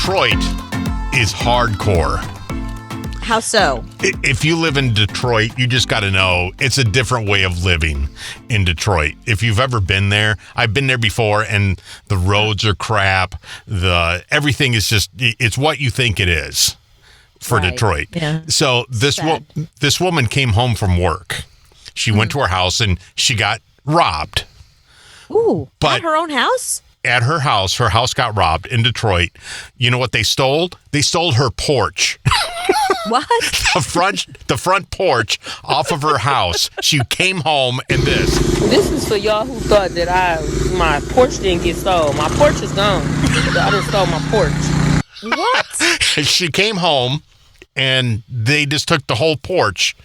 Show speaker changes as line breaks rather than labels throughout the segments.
Detroit is hardcore.
How so?
If you live in Detroit, you just got to know it's a different way of living in Detroit. If you've ever been there, I've been there before, and the roads are crap. Everything is just, it's what you think it is for Detroit.
Yeah.
So this woman came home from work. She went to her house and she got robbed.
Ooh, at her own house?
At her house got robbed in Detroit. You know what they stole? They stole her porch.
What?
The front porch off of her house. She came home and this.
This is for y'all who thought that my porch didn't get stolen. My porch is gone. I just stole my porch.
What?
She came home and they just took the whole porch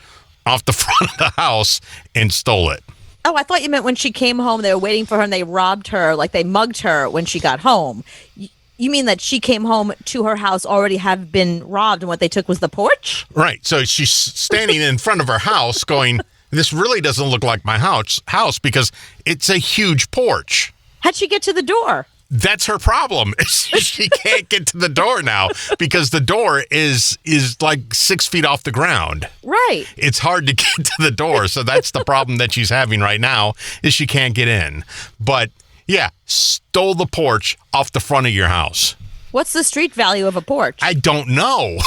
off the front of the house and stole it.
Oh, I thought you meant when she came home, they were waiting for her and they robbed her, like they mugged her when she got home. You mean that she came home to her house already have been robbed and what they took was the porch?
Right. So she's standing in front of her house going, this really doesn't look like my house because it's a huge porch.
How'd she get to the door?
That's her problem. She can't get to the door now because the door is like 6 feet off the ground.
Right.
It's hard to get to the door. So that's the problem that she's having right now is she can't get in. But yeah, stole the porch off the front of your house.
What's the street value of a porch?
I don't know.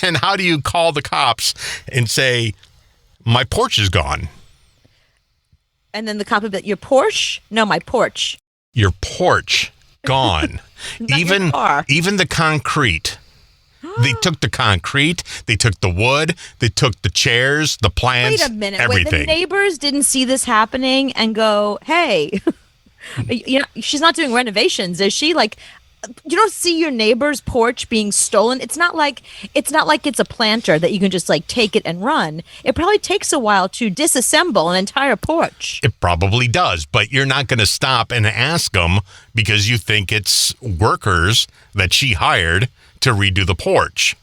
And how do you call the cops and say, my porch is gone?
And then the cop would be like, your Porsche? No, my porch.
Your porch gone. even the concrete. They took the concrete, they took the wood, they took the chairs, the plants,
Wait a minute.
everything.
Wait, the neighbors didn't see this happening and go, hey, she's not doing renovations, is she? Like, you don't see your neighbor's porch being stolen. It's not like it's a planter that you can just like take it and run. It probably takes a while to disassemble an entire porch.
It probably does, but you're not going to stop and ask them because you think it's workers that she hired to redo the porch.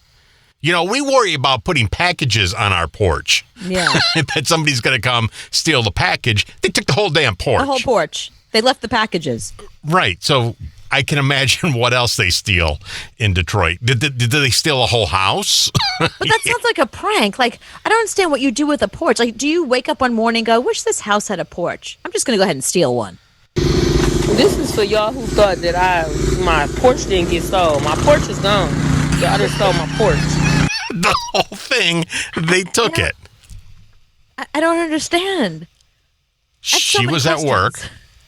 You know, we worry about putting packages on our porch.
Yeah.
That somebody's going to come steal the package. They took the whole damn porch.
The whole porch. They left the packages.
Right. So I can imagine what else they steal in Detroit. Did they steal a whole house?
But that sounds like a prank. Like, I don't understand what you do with a porch. Like, do you wake up one morning and go, wish this house had a porch? I'm just going to go ahead and steal one.
This is for y'all who thought that my porch didn't get stolen. My porch is gone. I just stole my porch.
The whole thing, they took it.
I don't understand.
She was at work,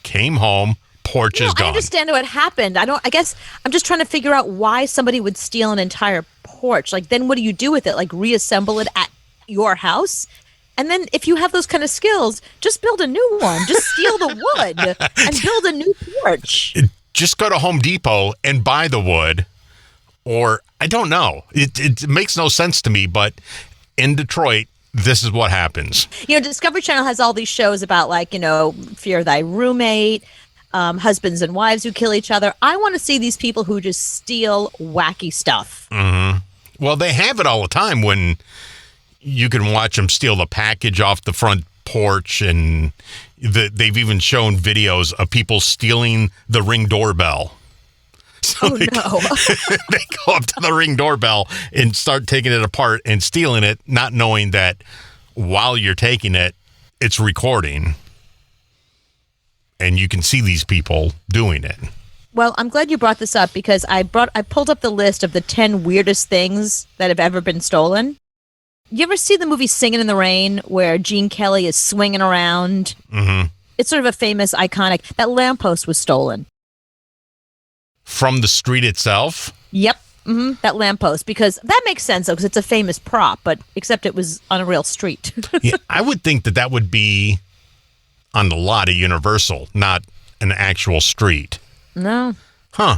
came home, porch is gone.
I understand what happened. I guess I'm just trying to figure out why somebody would steal an entire porch. Like, then what do you do with it? Like, reassemble it at your house? And then if you have those kind of skills, just build a new one. Just steal the wood and build a new porch.
Just go to Home Depot and buy the wood. Or, I don't know. It makes no sense to me, but in Detroit, this is what happens.
You know, Discovery Channel has all these shows about, like, you know, Fear Thy Roommate, husbands and wives who kill each other. I want to see these people who just steal wacky stuff.
Mm-hmm. Well, they have it all the time when you can watch them steal the package off the front porch, and they've even shown videos of people stealing the Ring doorbell. So they go up to the Ring doorbell and start taking it apart and stealing it, not knowing that while you're taking it, it's recording. And you can see these people doing it.
Well, I'm glad you brought this up because I pulled up the list of the 10 weirdest things that have ever been stolen. You ever see the movie Singing in the Rain where Gene Kelly is swinging around?
Mm-hmm.
It's sort of a famous, iconic. That lamppost was stolen.
From the street itself?
Yep. Mm-hmm. That lamppost. Because that makes sense, though, because it's a famous prop, but except it was on a real street.
Yeah, I would think that would be on the lot of Universal, not an actual street.
No.
Huh.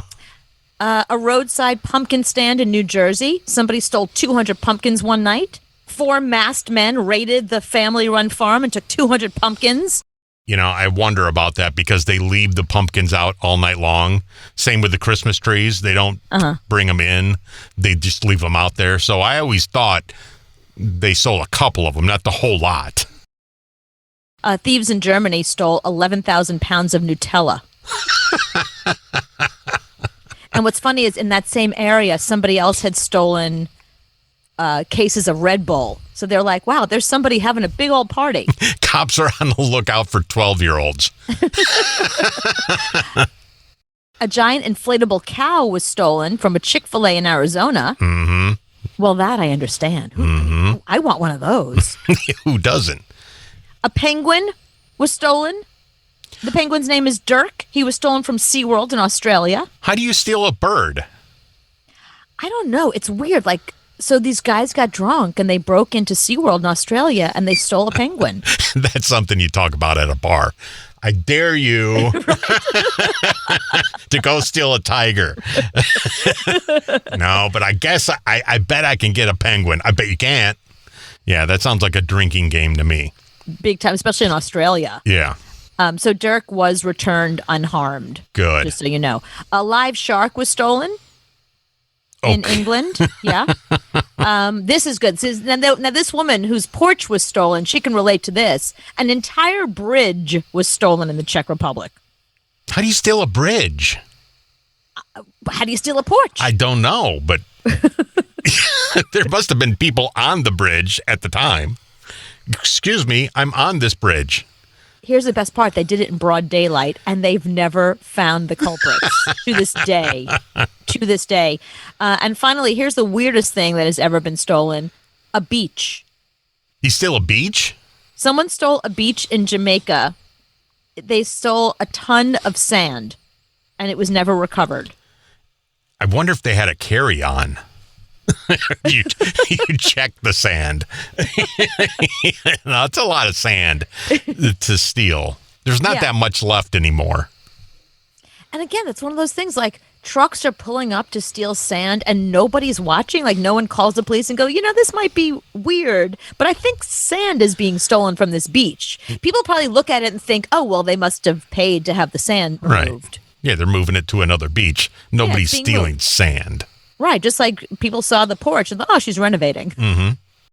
A roadside pumpkin stand in New Jersey. Somebody stole 200 pumpkins one night. 4 masked men raided the family-run farm and took 200 pumpkins.
You know, I wonder about that because they leave the pumpkins out all night long. Same with the Christmas trees. They don't bring them in. They just leave them out there. So I always thought they sold a couple of them, not the whole lot.
Thieves in Germany stole 11,000 pounds of Nutella. And And what's funny is in that same area, somebody else had stolen cases of Red Bull. So they're like, wow, there's somebody having a big old party.
Cops are on the lookout for 12-year-olds.
A giant inflatable cow was stolen from a Chick-fil-A in Arizona.
Mm-hmm.
Well, that I understand. I want one of those.
Who doesn't?
A penguin was stolen. The penguin's name is Dirk. He was stolen from SeaWorld in Australia.
How do you steal a bird?
I don't know. It's weird. Like, so these guys got drunk and they broke into SeaWorld in Australia and they stole a penguin.
That's something you talk about at a bar. I dare you to go steal a tiger. No, but I guess I bet I can get a penguin. I bet you can't. Yeah, that sounds like a drinking game to me.
Big time, especially in Australia.
Yeah.
So Dirk was returned unharmed.
Good.
Just so you know. A live shark was stolen in England. Yeah. This is good. Now, this woman whose porch was stolen, she can relate to this. An entire bridge was stolen in the Czech Republic.
How do you steal a bridge?
How do you steal a porch?
I don't know, but there must have been people on the bridge at the time. Excuse me, I'm on this bridge.
Here's the best part. They did it in broad daylight, and they've never found the culprits to this day. To this day. And finally, here's the weirdest thing that has ever been stolen. A beach.
You steal a beach?
Someone stole a beach in Jamaica. They stole a ton of sand, and it was never recovered.
I wonder if they had a carry-on. you check the sand. No, it's a lot of sand to steal. There's not that much left anymore.
And again, it's one of those things like trucks are pulling up to steal sand and nobody's watching. Like no one calls the police and go, this might be weird, but I think sand is being stolen from this beach. People probably look at it and think, oh, well, they must have paid to have the sand removed.
Right. Yeah, they're moving it to another beach. Nobody's stealing
moved.
Sand.
Right, just like people saw the porch and thought, oh, she's renovating.
Mm-hmm.